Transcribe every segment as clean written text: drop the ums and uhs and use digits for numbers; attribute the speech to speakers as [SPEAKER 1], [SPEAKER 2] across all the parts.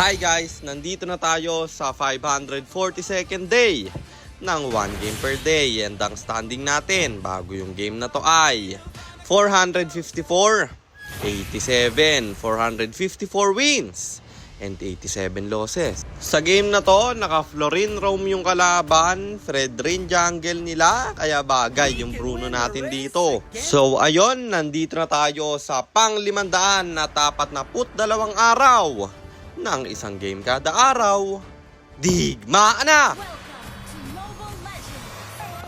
[SPEAKER 1] Hi guys! Nandito na tayo sa 542nd day ng 1 game per day. And ang standing natin bago yung game na to ay 454, 87, 454 wins, and 87 losses. Sa game na to, naka-Florin Rome yung kalaban, Fredrin jungle nila, kaya bagay yung Bruno natin dito. So ayun, nandito na tayo sa pang-500 na 42 araw ng isang game kada araw. Digmaan na!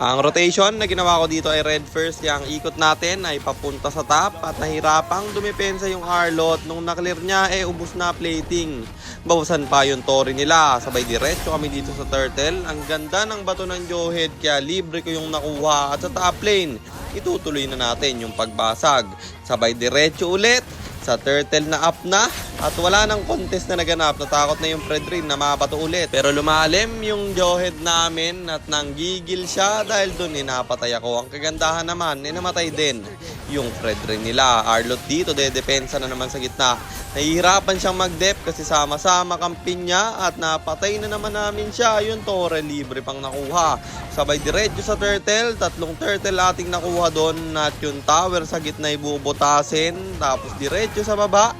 [SPEAKER 1] Ang rotation na ginawa ko dito ay red first. Yung ikot natin ay papunta sa top at nahirapang dumepensa yung Arlot. Nung naklear niya, ubus na plating. Bawasan pa yung Tori nila. Sabay diretso kami dito sa turtle. Ang ganda ng bato ng Johead, kaya libre ko yung nakuha. At sa top lane, itutuloy na natin yung pagbasag. Sabay diretso ulit sa turtle na up na at wala nang contest na naganap. Natakot na yung Fredrin na mabato ulit. Pero lumalim yung Johead namin at nanggigil siya dahil dun napatay ako. Ang kagandahan naman, namatay din yung Fredrin nila. Arlot dito, dedepensa na naman sa gitna. Nahihirapan siyang mag-dep kasi sama-sama kampi niya at napatay na naman namin siya. Yung Tore libre pang nakuha. Sabay diretso sa turtle, tatlong turtle ating nakuha doon at yung tower sa gitna ibubutasin. Tapos diretso sa baba.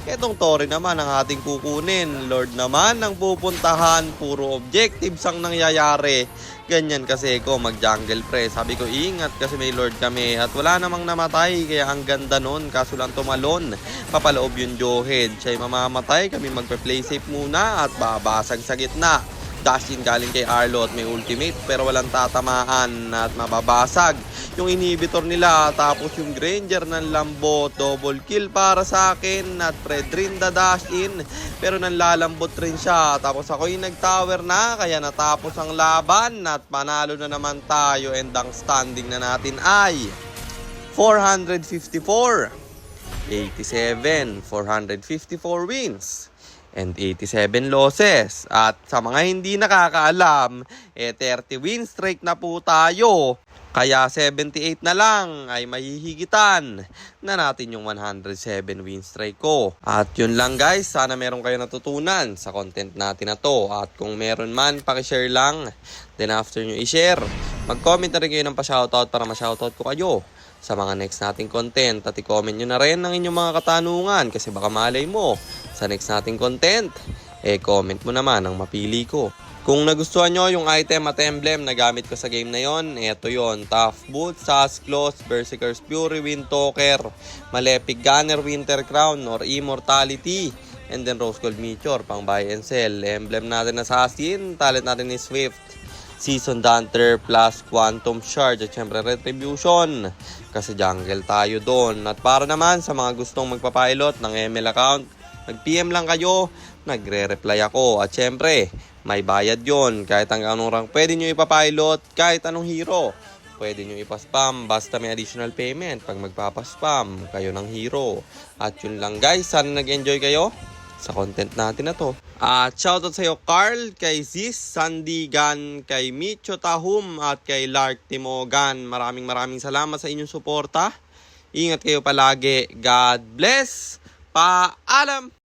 [SPEAKER 1] Etong Tori naman ang ating kukunin. Lord naman ang pupuntahan. Puro objectives ang nangyayari. Ganyan kasi ko mag-jungle press. Sabi ko ingat kasi may Lord kami. At wala namang namatay. Kaya ang ganda nun. Kaso lang tumalon. Papaloob yung Johead. Siya'y mamamatay. Kami magpe-play safe muna. At babasag sa gitna. Dash in galing kay Arlot. May ultimate pero walang tatamaan. At mababasag yung inhibitor nila. Tapos yung Granger ng lambot. Double kill para sa akin. At Fredrin da dash in. Pero nanlalambot rin siya. Tapos ako yung nag-tower na. Kaya natapos ang laban. At panalo na naman tayo. And ang standing na natin ay 454, 87, 454 wins, and 87 losses. At sa mga hindi nakakaalam, 30 win streak na po tayo. Kaya 78 na lang ay mahihigitan na natin yung 107 win streak ko. At yun lang guys, sana meron kayo natutunan sa content natin na to. At kung meron man, pakishare lang. Then after nyo i-share, mag-comment na rin kayo ng pa-shoutout para ma-shoutout ko kayo sa mga next nating content. At i-comment nyo na rin ang inyong mga katanungan kasi baka malay mo sa next nating content, comment mo naman ang mapili ko. Kung nagustuhan nyo yung item at emblem na gamit ko sa game na yon, eto yon: Tough Boots, Sasclaws, Berserker's Fury, Windtalker, Malefic Gunner, Winter Crown, or Immortality, and then Rose Gold Meteor, pang buy and sell. Emblem natin Assassin, talent natin is Swift, Seasoned Hunter plus Quantum Charge, at syempre Retribution kasi jungle tayo doon. At para naman sa mga gustong magpapilot ng ML account, mag-PM lang kayo, nagre-reply ako. At syempre, may bayad yon. Kahit hanggang anong rank pwede nyo ipapilot, kahit anong hero pwede nyo ipaspam, basta may additional payment pag magpapaspam kayo ng hero. At yun lang guys, sana nag-enjoy kayo sa content natin na to. At shoutout sa iyo Carl, kay Ziz, Sandy Gan, kay Micho Tahum, at kay Lark Timogan. Maraming salamat sa inyong suporta. Ingat kayo palagi. God bless. Paalam!